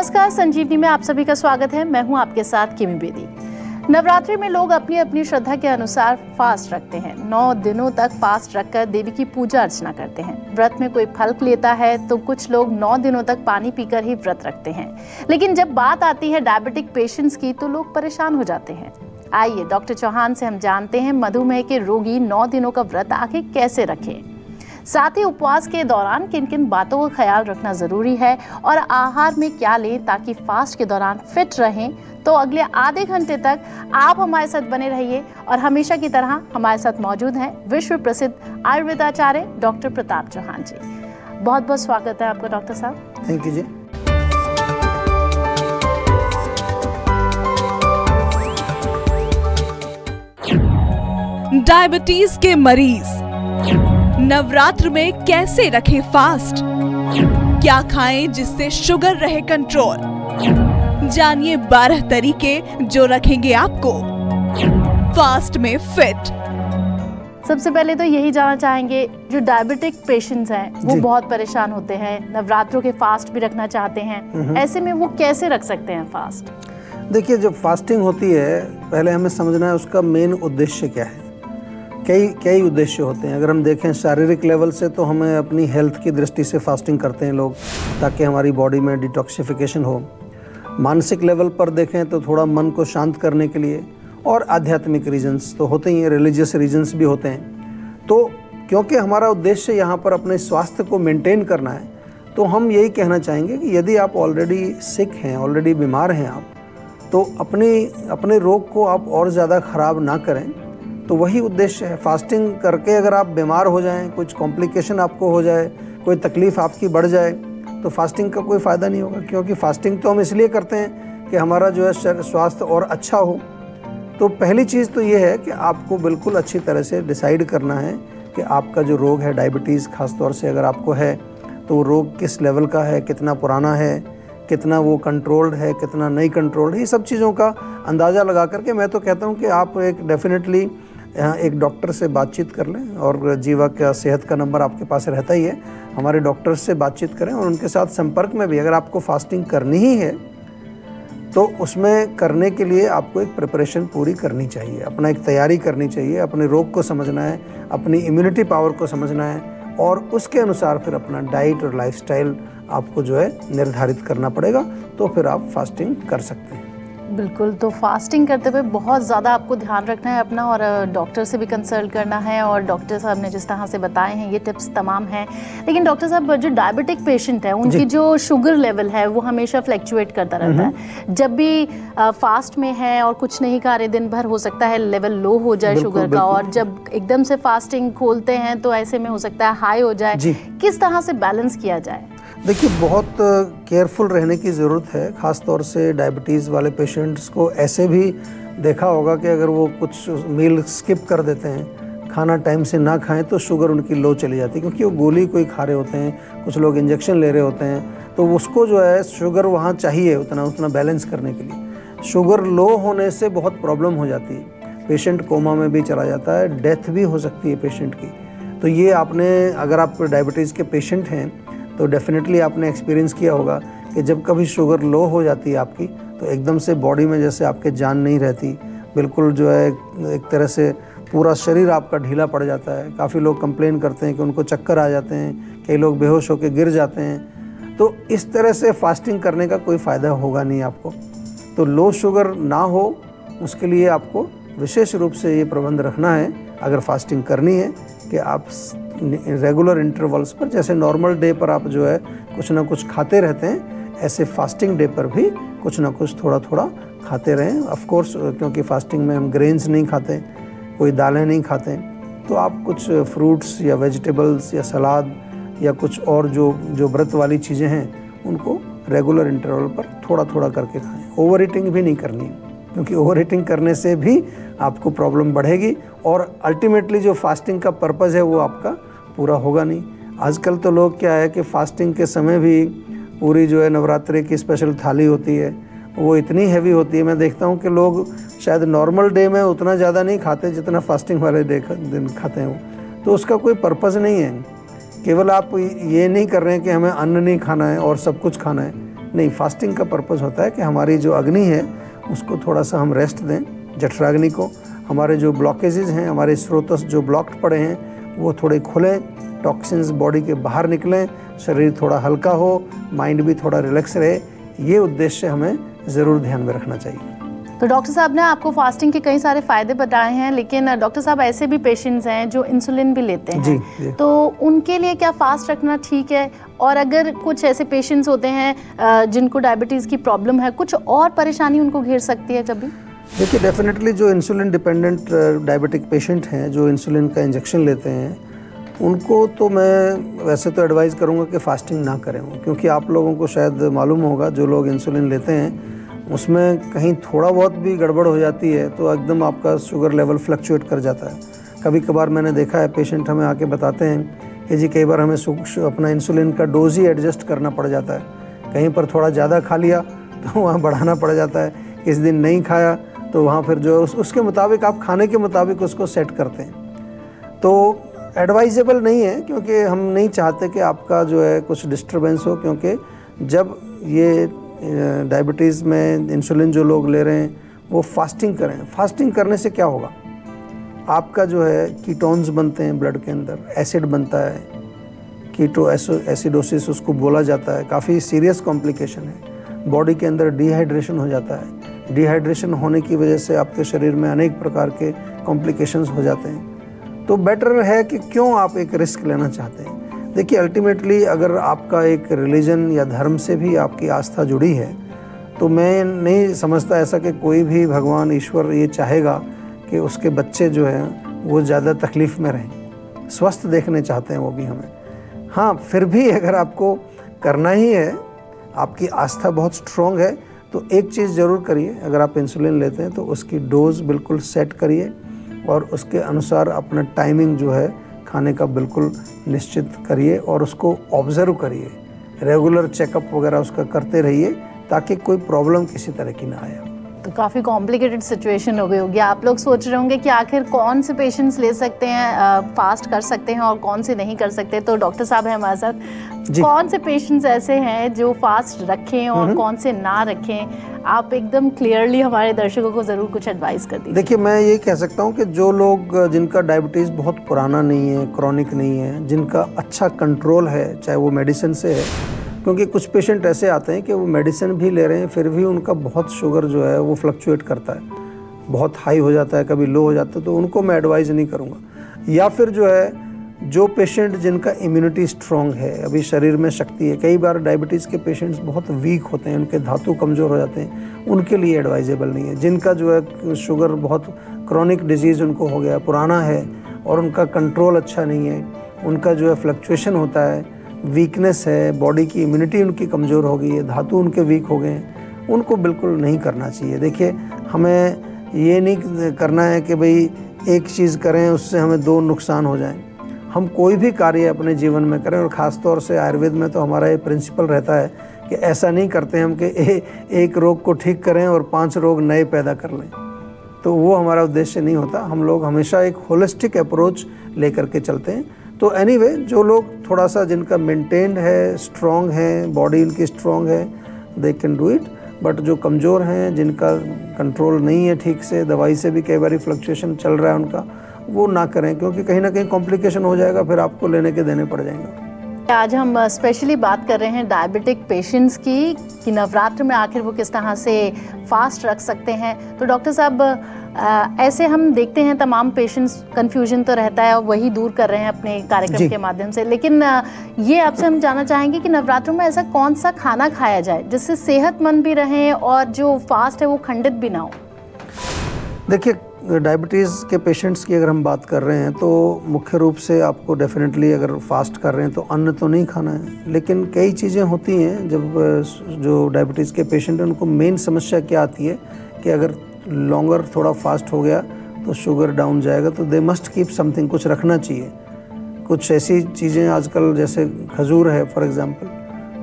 नमस्कार, संजीवनी में आप सभी का स्वागत है। मैं हूं आपके साथ किमी बेदी। नवरात्रि में लोग अपनी अपनी श्रद्धा के अनुसार फास्ट रखते हैं। 9 दिनों तक फास्ट रखकर देवी की पूजा अर्चना करते हैं। व्रत में कोई फल लेता है तो कुछ लोग 9 दिनों तक पानी पीकर ही व्रत रखते हैं। लेकिन जब बात आती है डायबिटिक पेशेंट्स की तो लोग परेशान हो जाते हैं। आइए डॉक्टर चौहान से हम जानते हैं मधुमेह के रोगी 9 दिनों का व्रत आखिर कैसे रखें, साथ ही उपवास के दौरान किन किन बातों का ख्याल रखना जरूरी है और आहार में क्या लें ताकि फास्ट के दौरान फिट रहें। तो अगले आधे घंटे तक आप हमारे साथ बने रहिए और हमेशा की तरह हमारे साथ मौजूद हैं विश्व प्रसिद्ध आयुर्वेदाचार्य डॉक्टर प्रताप चौहान जी। बहुत बहुत स्वागत है आपका डॉक्टर साहब। Thank you ji. डायबिटीज के मरीज नवरात्र में कैसे रखें फास्ट, क्या खाएं जिससे शुगर रहे कंट्रोल। जानिए 12 तरीके जो रखेंगे आपको फास्ट में फिट। सबसे पहले तो यही जानना चाहेंगे, जो डायबिटिक पेशेंट्स हैं वो बहुत परेशान होते हैं, नवरात्रों के फास्ट भी रखना चाहते हैं, ऐसे में वो कैसे रख सकते हैं फास्ट? देखिए, जब फास्टिंग होती है पहले हमें समझना है उसका मेन उद्देश्य क्या है। कई उद्देश्य होते हैं। अगर हम देखें शारीरिक लेवल से तो हमें अपनी हेल्थ की दृष्टि से फास्टिंग करते हैं लोग ताकि हमारी बॉडी में डिटॉक्सिफिकेशन हो। मानसिक लेवल पर देखें तो थोड़ा मन को शांत करने के लिए, और आध्यात्मिक रीजंस तो होते ही हैं, रिलीजियस रीजंस भी होते हैं। तो क्योंकि हमारा उद्देश्य यहाँ पर अपने स्वास्थ्य को मेंटेन करना है तो हम यही कहना चाहेंगे कि यदि आप ऑलरेडी सिक हैं, ऑलरेडी बीमार हैं आप, तो अपने रोग को आप और ज़्यादा ख़राब ना करें। तो वही उद्देश्य है। फास्टिंग करके अगर आप बीमार हो जाएं, कुछ कॉम्प्लिकेशन आपको हो जाए, कोई तकलीफ़ आपकी बढ़ जाए, तो फास्टिंग का कोई फ़ायदा नहीं होगा। क्योंकि फास्टिंग तो हम इसलिए करते हैं कि हमारा जो है स्वास्थ्य और अच्छा हो। तो पहली चीज़ तो ये है कि आपको बिल्कुल अच्छी तरह से डिसाइड करना है कि आपका जो रोग है, डायबिटीज़ ख़ास तौर से अगर आपको है, तो वो रोग किस लेवल का है, कितना पुराना है, कितना वो कंट्रोल्ड है, कितना नहीं कंट्रोल्ड है। ये सब चीज़ों का अंदाज़ा लगा करके मैं तो कहता हूँ कि आप डेफिनेटली एक डॉक्टर से बातचीत कर लें, और जीवा का सेहत का नंबर आपके पास रहता ही है। हमारे डॉक्टर से बातचीत करें और उनके साथ संपर्क में भी, अगर आपको फास्टिंग करनी ही है तो उसमें करने के लिए आपको एक प्रिपरेशन पूरी करनी चाहिए, अपना एक तैयारी करनी चाहिए। अपने रोग को समझना है, अपनी इम्यूनिटी पावर को समझना है, और उसके अनुसार फिर अपना डाइट और लाइफस्टाइल आपको जो है निर्धारित करना पड़ेगा। तो फिर आप फास्टिंग कर सकते हैं। बिल्कुल। तो फास्टिंग करते हुए बहुत ज़्यादा आपको ध्यान रखना है अपना, और डॉक्टर से भी कंसल्ट करना है, और डॉक्टर साहब ने जिस तरह से बताए हैं ये टिप्स तमाम हैं। लेकिन डॉक्टर साहब, जो डायबिटिक पेशेंट है उनकी जो शुगर लेवल है वो हमेशा फ्लैक्चुएट करता रहता है। जब भी फास्ट में है और कुछ नहीं खा रहे दिन भर, हो सकता है लेवल लो हो जाए शुगर का, और जब एकदम से फास्टिंग खोलते हैं तो ऐसे में हो सकता है हाई हो जाए। किस तरह से बैलेंस किया जाए? देखिए, बहुत केयरफुल रहने की ज़रूरत है। ख़ास तौर से डायबिटीज़ वाले पेशेंट्स को ऐसे भी देखा होगा कि अगर वो कुछ मील स्किप कर देते हैं, खाना टाइम से ना खाएं, तो शुगर उनकी लो चली जाती है। क्योंकि वो गोली कोई खा रहे होते हैं, कुछ लोग इंजेक्शन ले रहे होते हैं, तो उसको जो है शुगर वहाँ चाहिए उतना बैलेंस करने के लिए। शुगर लो होने से बहुत प्रॉब्लम हो जाती है, पेशेंट कोमा में भी चला जाता है, डेथ भी हो सकती है पेशेंट की। तो ये आपने, अगर आप डायबिटीज़ के पेशेंट हैं तो डेफिनेटली आपने एक्सपीरियंस किया होगा कि जब कभी शुगर लो हो जाती है आपकी, तो एकदम से बॉडी में जैसे आपके जान नहीं रहती, बिल्कुल जो है एक तरह से पूरा शरीर आपका ढीला पड़ जाता है। काफ़ी लोग कंप्लेन करते हैं कि उनको चक्कर आ जाते हैं, कई लोग बेहोश होकर गिर जाते हैं। तो इस तरह से फास्टिंग करने का कोई फ़ायदा होगा नहीं आपको। तो लो शुगर ना हो उसके लिए आपको विशेष रूप से ये प्रबंध रखना है, अगर फास्टिंग करनी है, कि आप रेगुलर इंटरवल्स पर, जैसे नॉर्मल डे पर आप जो है कुछ ना कुछ खाते रहते हैं, ऐसे फास्टिंग डे पर भी कुछ ना कुछ थोड़ा थोड़ा खाते रहें। ऑफ कोर्स, क्योंकि फास्टिंग में हम ग्रेन्स नहीं खाते, कोई दालें नहीं खाते, तो आप कुछ फ्रूट्स या वेजिटेबल्स या सलाद या कुछ और जो व्रत वाली चीज़ें हैं उनको रेगुलर इंटरवल पर थोड़ा थोड़ा करके खाएं। ओवर ईटिंग भी नहीं करनी है, क्योंकि ओवर ईटिंग करने से भी आपको प्रॉब्लम बढ़ेगी, और अल्टीमेटली जो फास्टिंग का पर्पज़ है वो आपका पूरा होगा नहीं। आजकल तो लोग क्या है कि फास्टिंग के समय भी पूरी जो है नवरात्रि की स्पेशल थाली होती है, वो इतनी हैवी होती है। मैं देखता हूँ कि लोग शायद नॉर्मल डे में उतना ज़्यादा नहीं खाते जितना फास्टिंग वाले दिन खाते हैं वो। तो उसका कोई पर्पज़ नहीं है। केवल आप ये नहीं कर रहे हैं कि हमें अन्न नहीं खाना है और सब कुछ खाना है, नहीं, फास्टिंग का पर्पज़ होता है कि हमारी जो अग्नि है उसको थोड़ा सा हम रेस्ट दें, जठराग्नि को। हमारे जो ब्लॉकेजेस हैं, हमारे स्रोतस जो ब्लॉक्ड पड़े हैं वो थोड़े खुलें, टॉक्सिन्स बॉडी के बाहर निकलें, शरीर थोड़ा हल्का हो, माइंड भी थोड़ा रिलैक्स रहे। ये उद्देश्य हमें ज़रूर ध्यान में रखना चाहिए। तो डॉक्टर साहब ने आपको फास्टिंग के कई सारे फ़ायदे बताए हैं, लेकिन डॉक्टर साहब ऐसे भी पेशेंट्स हैं जो इंसुलिन भी लेते हैं। जी। तो उनके लिए क्या फास्ट रखना ठीक है? और अगर कुछ ऐसे पेशेंट्स होते हैं जिनको डायबिटीज़ की प्रॉब्लम है, कुछ और परेशानी उनको घेर सकती है कभी? देखिए, डेफिनेटली जो इंसुलिन डिपेंडेंट डायबिटिक पेशेंट हैं, जो इंसुलिन का इंजेक्शन लेते हैं, उनको तो मैं वैसे तो एडवाइज़ करूँगा कि फ़ास्टिंग ना करें, क्योंकि आप लोगों को शायद मालूम होगा, जो लोग इंसुलिन लेते हैं उसमें कहीं थोड़ा बहुत भी गड़बड़ हो जाती है तो एकदम आपका शुगर लेवल फ्लक्चुएट कर जाता है। कभी कभार मैंने देखा है, पेशेंट हमें आके बताते हैं कि जी कई बार हमें अपना इंसुलिन का डोज ही एडजस्ट करना पड़ जाता है। कहीं पर थोड़ा ज़्यादा खा लिया तो वहाँ बढ़ाना पड़ जाता है, इस दिन नहीं खाया तो वहाँ फिर जो उसके मुताबिक आप खाने के मुताबिक उसको सेट करते हैं। तो एडवाइजेबल नहीं है, क्योंकि हम नहीं चाहते कि आपका जो है कुछ डिस्टर्बेंस हो, क्योंकि जब ये डायबिटीज़ में इंसुलिन जो लोग ले रहे हैं वो फास्टिंग करें। फास्टिंग करने से क्या होगा, आपका जो है कीटोन्स बनते हैं ब्लड के अंदर, एसिड बनता है, एसिडोसिस उसको बोला जाता है, काफ़ी सीरियस कॉम्प्लिकेशन है। बॉडी के अंदर डिहाइड्रेशन हो जाता है, डिहाइड्रेशन होने की वजह से आपके शरीर में अनेक प्रकार के कॉम्प्लिकेशंस हो जाते हैं। तो बेटर है कि क्यों आप एक रिस्क लेना चाहते हैं। देखिए, अल्टीमेटली अगर आपका एक रिलीजन या धर्म से भी आपकी आस्था जुड़ी है तो मैं नहीं समझता ऐसा कि कोई भी भगवान ईश्वर ये चाहेगा कि उसके बच्चे जो हैं वो ज़्यादा तकलीफ़ में रहें। स्वस्थ देखने चाहते हैं वो भी हमें। हाँ, फिर भी अगर आपको करना ही है, आपकी आस्था बहुत स्ट्रॉन्ग है, तो एक चीज़ ज़रूर करिए। अगर आप इंसुलिन लेते हैं तो उसकी डोज बिल्कुल सेट करिए और उसके अनुसार अपना टाइमिंग जो है खाने का बिल्कुल निश्चित करिए और उसको ऑब्ज़र्व करिए। रेगुलर चेकअप वगैरह उसका करते रहिए ताकि कोई प्रॉब्लम किसी तरह की ना आए। तो काफ़ी कॉम्प्लिकेटेड सिचुएशन हो गई होगी। आप लोग सोच रहे होंगे कि आखिर कौन से पेशेंट्स ले सकते हैं, फास्ट कर सकते हैं और कौन से नहीं कर सकते। तो डॉक्टर साहब हैं हमारे साथ, कौन से पेशेंट्स ऐसे हैं जो फास्ट रखें और कौन से ना रखें? आप एकदम क्लियरली हमारे दर्शकों को ज़रूर कुछ एडवाइस कर दीजिए। देखिए, मैं ये कह सकता हूँ कि जो लोग जिनका डायबिटीज़ बहुत पुराना नहीं है, क्रॉनिक नहीं है, जिनका अच्छा कंट्रोल है, चाहे वो मेडिसिन से है, क्योंकि कुछ पेशेंट ऐसे आते हैं कि वो मेडिसिन भी ले रहे हैं फिर भी उनका बहुत शुगर जो है वो फ्लक्चुएट करता है, बहुत हाई हो जाता है, कभी लो हो जाता है, तो उनको मैं एडवाइज़ नहीं करूँगा। या फिर जो है जो पेशेंट जिनका इम्यूनिटी स्ट्रॉन्ग है, अभी शरीर में शक्ति है, कई बार डायबिटीज़ के पेशेंट्स बहुत वीक होते हैं, उनके धातु कमज़ोर हो जाते हैं, उनके लिए एडवाइजेबल नहीं है। जिनका जो है शुगर बहुत क्रॉनिक डिजीज़ उनको हो गया, पुराना है और उनका कंट्रोल अच्छा नहीं है, उनका जो है फ्लक्चुएशन होता है, वीकनेस है, बॉडी की इम्यूनिटी उनकी कमज़ोर हो गई है, धातु उनके वीक हो गए हैं, उनको बिल्कुल नहीं करना चाहिए। देखिए, हमें ये नहीं करना है कि भाई एक चीज़ करें उससे हमें दो नुकसान हो जाएं। हम कोई भी कार्य अपने जीवन में करें, और ख़ास तौर से आयुर्वेद में तो हमारा ये प्रिंसिपल रहता है कि ऐसा नहीं करते हम कि एक रोग को ठीक करें और 5 रोग नए पैदा कर लें, तो वो हमारा उद्देश्य नहीं होता। हम लोग हमेशा एक होलिस्टिक अप्रोच लेकर के चलते हैं। तो एनीवे, जो लोग थोड़ा सा जिनका मेंटेन्ड है, स्ट्रॉन्ग है, बॉडी इनकी स्ट्रॉन्ग है, they can do it. But जो कमज़ोर हैं, जिनका कंट्रोल नहीं है ठीक से, दवाई से भी कई बार फ्लक्चुएशन चल रहा है उनका, वो ना करें, क्योंकि कहीं ना कहीं कॉम्प्लिकेशन हो जाएगा, फिर आपको लेने के देने पड़ जाएंगे। आज हम स्पेशली बात कर रहे हैं डायबिटिक पेशेंट्स की कि नवरात्र में आखिर वो किस तरह से फास्ट रख सकते हैं। तो डॉक्टर साहब, ऐसे हम देखते हैं तमाम पेशेंट्स, कंफ्यूजन तो रहता है और वही दूर कर रहे हैं अपने कार्यक्रम के माध्यम से, लेकिन ये आपसे हम जानना चाहेंगे कि नवरात्रों में ऐसा कौन सा खाना खाया जाए जिससे सेहतमंद भी रहें और जो फास्ट है वो खंडित भी ना हो? देखिए, डायबिटीज़ के पेशेंट्स की अगर हम बात कर रहे हैं तो मुख्य रूप से आपको डेफिनेटली अगर फास्ट कर रहे हैं तो अन्न तो नहीं खाना है, लेकिन कई चीज़ें होती हैं। जब जो डायबिटीज़ के पेशेंट हैं उनको मेन समस्या क्या आती है कि अगर लॉन्गर थोड़ा फास्ट हो गया तो शुगर डाउन जाएगा, तो दे मस्ट कीप समथिंग, कुछ रखना चाहिए। कुछ ऐसी चीज़ें आजकल जैसे खजूर है फॉर एग्ज़ाम्पल,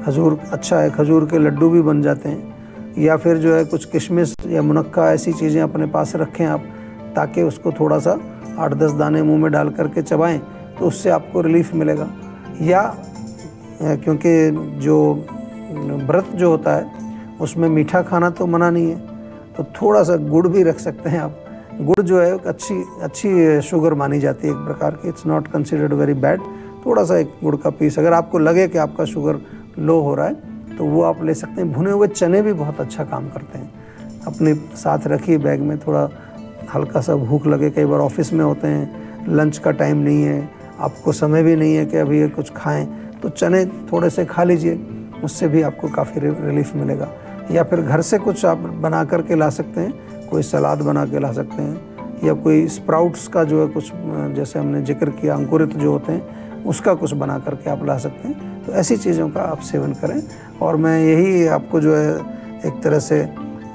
खजूर अच्छा है, खजूर के लड्डू भी बन जाते हैं, या फिर जो है कुछ किशमिश या मुनक्का, ऐसी चीज़ें अपने पास रखें आप, ताकि उसको थोड़ा सा 8-10 दाने मुंह में डाल करके चबाएं तो उससे आपको रिलीफ मिलेगा। या क्योंकि जो व्रत जो होता है उसमें मीठा खाना तो मना नहीं है, तो थोड़ा सा गुड़ भी रख सकते हैं आप। गुड़ जो है अच्छी शुगर मानी जाती है एक प्रकार की, it's not considered very bad. थोड़ा सा एक गुड़ का पीस, अगर आपको लगे कि आपका शुगर लो हो रहा है तो वो आप ले सकते हैं। भुने हुए चने भी बहुत अच्छा काम करते हैं, अपने साथ रखिए बैग में। थोड़ा हल्का सा भूख लगे, कई बार ऑफिस में होते हैं, लंच का टाइम नहीं है, आपको समय भी नहीं है कि अभी ये कुछ खाएं, तो चने थोड़े से खा लीजिए, उससे भी आपको काफ़ी रिलीफ मिलेगा। या फिर घर से कुछ आप बना करके ला सकते हैं, कोई सलाद बना के ला सकते हैं, या कोई स्प्राउट्स का जो है कुछ, जैसे हमने जिक्र किया अंकुरित जो होते हैं, उसका कुछ बना करके आप ला सकते हैं। तो ऐसी चीज़ों का आप सेवन करें। और मैं यही आपको जो है एक तरह से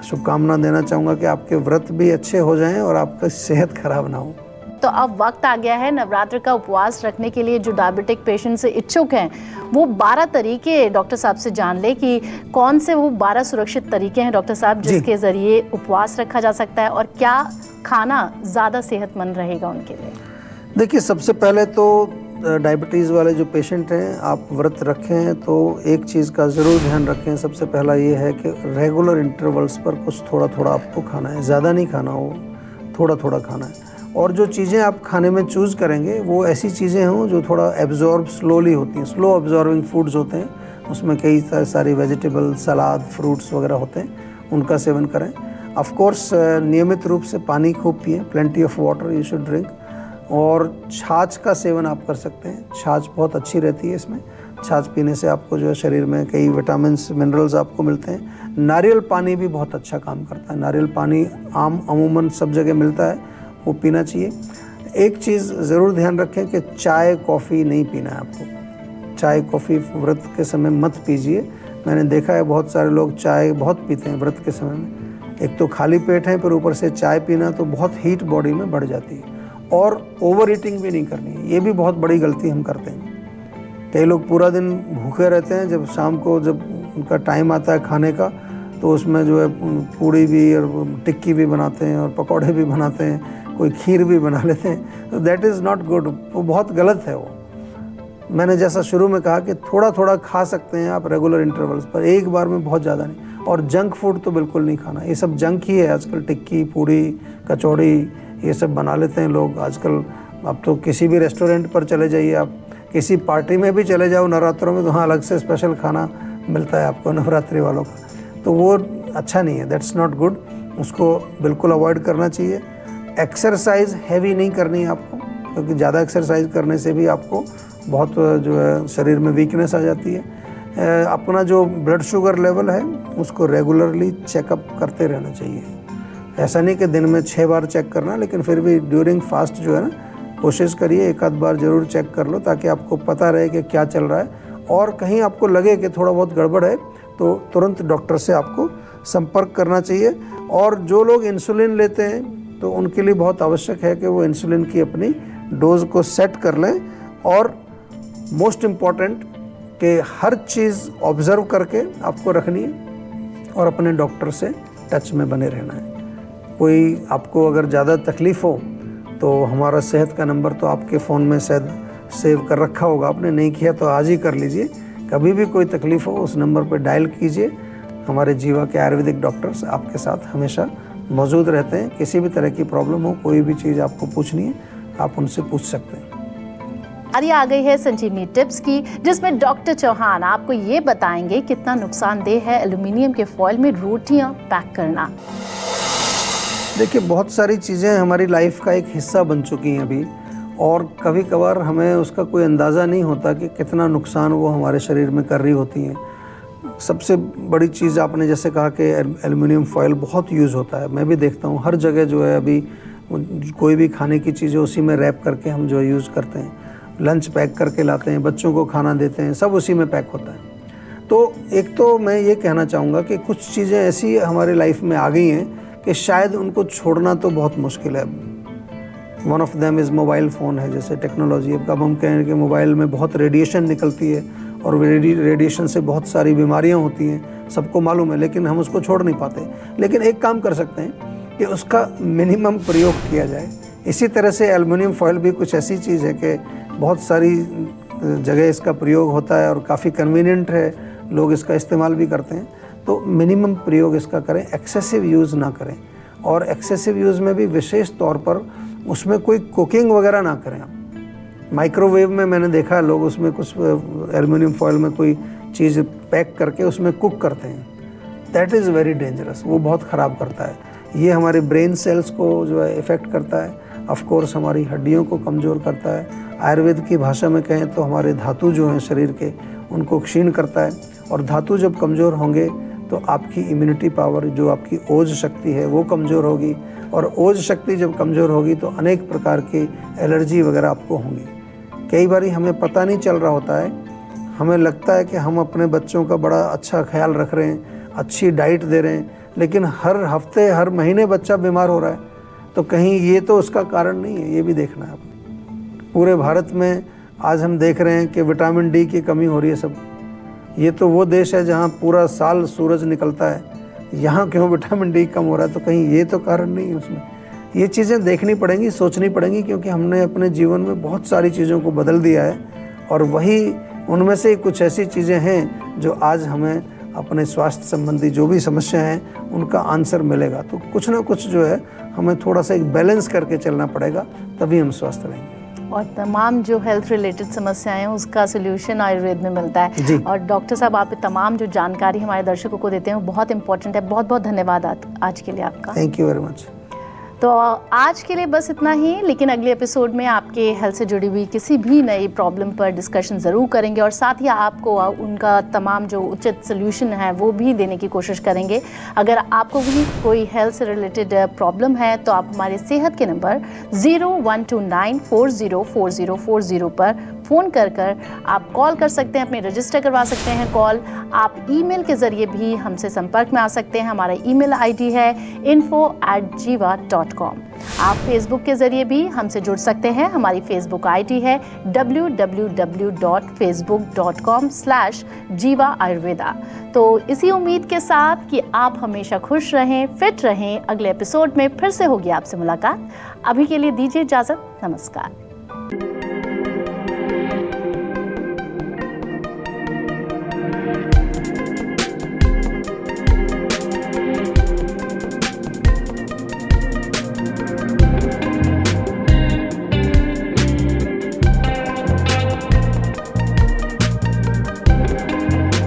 शुभकामना देना चाहूँगा कि आपके व्रत भी अच्छे हो जाएं और आपका सेहत खराब ना हो। तो अब वक्त आ गया है नवरात्र का उपवास रखने के लिए। जो डायबिटिक पेशेंट्स इच्छुक हैं वो 12 तरीके डॉक्टर साहब से जान ले कि कौन से वो 12 सुरक्षित तरीके हैं डॉक्टर साहब जिसके ज़रिए उपवास रखा जा सकता है, और क्या खाना ज़्यादा सेहतमंद रहेगा उनके लिए। देखिए, सबसे पहले तो डायबिटीज़ वाले जो पेशेंट हैं, आप व्रत रखें तो एक चीज़ का ज़रूर ध्यान रखें। सबसे पहला ये है कि रेगुलर इंटरवल्स पर कुछ थोड़ा थोड़ा आपको खाना है, ज़्यादा नहीं खाना हो, थोड़ा थोड़ा खाना है। और जो चीज़ें आप खाने में चूज़ करेंगे वो ऐसी चीज़ें हों जो थोड़ा एब्जॉर्ब स्लोली होती हैं, स्लो एब्जॉर्बिंग फूड्स होते हैं, उसमें कई सारी वेजिटेबल, सलाद, फ्रूट्स वगैरह होते हैं, उनका सेवन करें। ऑफ कोर्स नियमित रूप से पानी खूब पिएं, plenty of water you should drink. और छाछ का सेवन आप कर सकते हैं, छाछ बहुत अच्छी रहती है इसमें। छाछ पीने से आपको जो है शरीर में कई विटामिन्स, मिनरल्स आपको मिलते हैं। नारियल पानी भी बहुत अच्छा काम करता है, नारियल पानी अमूमन सब जगह मिलता है, वो पीना चाहिए। एक चीज़ ज़रूर ध्यान रखें कि चाय कॉफ़ी नहीं पीना है आपको। चाय कॉफ़ी व्रत के समय मत पीजिए। मैंने देखा है बहुत सारे लोग चाय बहुत पीते हैं व्रत के समय में। एक तो खाली पेट है, फिर ऊपर से चाय पीना, तो बहुत हीट बॉडी में बढ़ जाती है। और ओवर ईटिंग भी नहीं करनी है, ये भी बहुत बड़ी गलती हम करते हैं। कई लोग पूरा दिन भूखे रहते हैं, जब शाम को जब उनका टाइम आता है खाने का तो उसमें जो है पूड़ी भी और टिक्की भी बनाते हैं और पकौड़े भी बनाते हैं, कोई खीर भी बना लेते हैं। तो दैट इज़ नॉट गुड, वो बहुत गलत है। वो मैंने जैसा शुरू में कहा कि थोड़ा थोड़ा खा सकते हैं आप रेगुलर इंटरवल्स पर, एक बार में बहुत ज़्यादा नहीं। और जंक फूड तो बिल्कुल नहीं खाना, ये सब जंक ही है आजकल। टिक्की, पूड़ी, कचौड़ी, ये सब बना लेते हैं लोग आजकल। अब तो किसी भी रेस्टोरेंट पर चले जाइए, आप किसी पार्टी में भी चले जाओ नवरात्रों में, तो हाँ अलग से स्पेशल खाना मिलता है आपको नवरात्रि वालों का, तो वो अच्छा नहीं है, दैट्स नॉट गुड, उसको बिल्कुल अवॉइड करना चाहिए। एक्सरसाइज हैवी नहीं करनी है आपको, क्योंकि ज़्यादा एक्सरसाइज करने से भी आपको बहुत जो है शरीर में वीकनेस आ जाती है। अपना जो ब्लड शुगर लेवल है उसको रेगुलरली चेकअप करते रहना चाहिए। ऐसा नहीं कि दिन में 6 बार चेक करना, लेकिन फिर भी ड्यूरिंग फास्ट जो है ना कोशिश करिए एक आध बार ज़रूर चेक कर लो, ताकि आपको पता रहे कि क्या चल रहा है। और कहीं आपको लगे कि थोड़ा बहुत गड़बड़ है तो तुरंत डॉक्टर से आपको संपर्क करना चाहिए। और जो लोग इंसुलिन लेते हैं तो उनके लिए बहुत आवश्यक है कि वो इंसुलिन की अपनी डोज को सेट कर लें। और मोस्ट इम्पॉर्टेंट कि हर चीज़ ऑब्ज़र्व करके आपको रखनी है और अपने डॉक्टर से टच में बने रहना है। कोई आपको अगर ज़्यादा तकलीफ़ हो तो हमारा सेहत का नंबर तो आपके फ़ोन में शायद सेव कर रखा होगा, आपने नहीं किया तो आज ही कर लीजिए। कभी भी कोई तकलीफ़ हो उस नंबर पर डायल कीजिए। हमारे जीवा के आयुर्वेदिक डॉक्टर्स आपके साथ हमेशा मौजूद रहते हैं। किसी भी तरह की प्रॉब्लम हो, कोई भी चीज़ आपको पूछनी है, आप उनसे पूछ सकते हैं। अरे आ गई है संजीवनी टिप्स की, जिसमें डॉक्टर चौहान आपको ये बताएंगे कितना नुकसानदेह है एल्युमिनियम के फॉइल में रोटियां पैक करना। देखिए, बहुत सारी चीज़ें हमारी लाइफ का एक हिस्सा बन चुकी हैं अभी, और कभी कभार हमें उसका कोई अंदाज़ा नहीं होता कि कितना नुकसान वो हमारे शरीर में कर रही होती हैं। सबसे बड़ी चीज़ आपने जैसे कहा कि एल्युमिनियम फॉइल बहुत यूज़ होता है। मैं भी देखता हूँ हर जगह जो है अभी कोई भी खाने की चीज़ें उसी में रैप करके हम जो यूज़ करते हैं। लंच पैक करके लाते हैं, बच्चों को खाना देते हैं, सब उसी में पैक होता है। तो एक तो मैं ये कहना चाहूँगा कि कुछ चीज़ें ऐसी हमारी लाइफ में आ गई हैं कि शायद उनको छोड़ना तो बहुत मुश्किल है। One of them is mobile phone है, जैसे टेक्नोलॉजी। अब हम कहें कि मोबाइल में बहुत रेडिएशन निकलती है और रेडिएशन से बहुत सारी बीमारियां होती हैं, सबको मालूम है, लेकिन हम उसको छोड़ नहीं पाते। लेकिन एक काम कर सकते हैं कि उसका मिनिमम प्रयोग किया जाए। इसी तरह से एल्युमिनियम फॉइल भी कुछ ऐसी चीज़ है कि बहुत सारी जगह इसका प्रयोग होता है और काफ़ी कन्वीनियंट है। लोग इसका इस्तेमाल भी करते हैं। तो मिनिमम प्रयोग इसका करें, एक्सेसिव यूज़ ना करें। और एक्सेसिव यूज़ में भी विशेष तौर पर उसमें कोई कुकिंग वगैरह ना करें आप। माइक्रोवेव में मैंने देखा है लोग उसमें कुछ एल्युमिनियम फॉयल में कोई चीज़ पैक करके उसमें कुक करते हैं। दैट इज़ वेरी डेंजरस, वो बहुत ख़राब करता है। ये हमारे ब्रेन सेल्स को जो है इफ़ेक्ट करता है, ऑफ कोर्स हमारी हड्डियों को कमज़ोर करता है। आयुर्वेद की भाषा में कहें तो हमारे धातु जो हैं शरीर के उनको क्षीण करता है। और धातु जब कमज़ोर होंगे तो आपकी इम्यूनिटी पावर, जो आपकी ओज शक्ति है, वो कमज़ोर होगी। और ओज शक्ति जब कमज़ोर होगी तो अनेक प्रकार की एलर्जी वगैरह आपको होंगी। कई बार हमें पता नहीं चल रहा होता है, हमें लगता है कि हम अपने बच्चों का बड़ा अच्छा ख्याल रख रहे हैं, अच्छी डाइट दे रहे हैं, लेकिन हर हफ्ते हर महीने बच्चा बीमार हो रहा है। तो कहीं ये तो उसका कारण नहीं है, ये भी देखना है आपको। पूरे भारत में आज हम देख रहे हैं कि विटामिन डी की कमी हो रही है सब। ये तो वो देश है जहाँ पूरा साल सूरज निकलता है, यहाँ क्यों विटामिन डी कम हो रहा है? तो कहीं ये तो कारण नहीं है उसमें। ये चीज़ें देखनी पड़ेंगी, सोचनी पड़ेंगी, क्योंकि हमने अपने जीवन में बहुत सारी चीज़ों को बदल दिया है और वही उनमें से कुछ ऐसी चीज़ें हैं जो आज हमें अपने स्वास्थ्य संबंधी जो भी समस्या हैं उनका आंसर मिलेगा। तो कुछ ना कुछ जो है हमें थोड़ा सा एक बैलेंस करके चलना पड़ेगा, तभी हम स्वस्थ रहेंगे। और तमाम जो हेल्थ रिलेटेड समस्याएं हैं उसका सोल्यूशन आयुर्वेद में मिलता है। और डॉक्टर साहब, आप तमाम जो जानकारी हमारे दर्शकों को देते हैं वो बहुत इंपॉर्टेंट है। बहुत बहुत धन्यवाद आज के लिए आपका। Thank you very much. तो आज के लिए बस इतना ही, लेकिन अगले एपिसोड में आपके हेल्थ से जुड़ी हुई किसी भी नई प्रॉब्लम पर डिस्कशन ज़रूर करेंगे और साथ ही आपको उनका तमाम जो उचित सोल्यूशन है वो भी देने की कोशिश करेंगे। अगर आपको भी कोई हेल्थ से रिलेटेड प्रॉब्लम है तो आप हमारे सेहत के नंबर 0129404040 पर फ़ोन कर आप कॉल कर सकते हैं, अपने रजिस्टर करवा सकते हैं कॉल। आप ईमेल के ज़रिए भी हमसे संपर्क में आ सकते हैं। हमारा ईमेल आईडी है info@jiva.com। आप फेसबुक के ज़रिए भी हमसे जुड़ सकते हैं। हमारी फेसबुक आईडी है www.facebook.com/jiva ayurveda। तो इसी उम्मीद के साथ कि आप हमेशा खुश रहें, फिट रहें, अगले एपिसोड में फिर से होगी आपसे मुलाकात। अभी के लिए दीजिए इजाज़त। नमस्कार।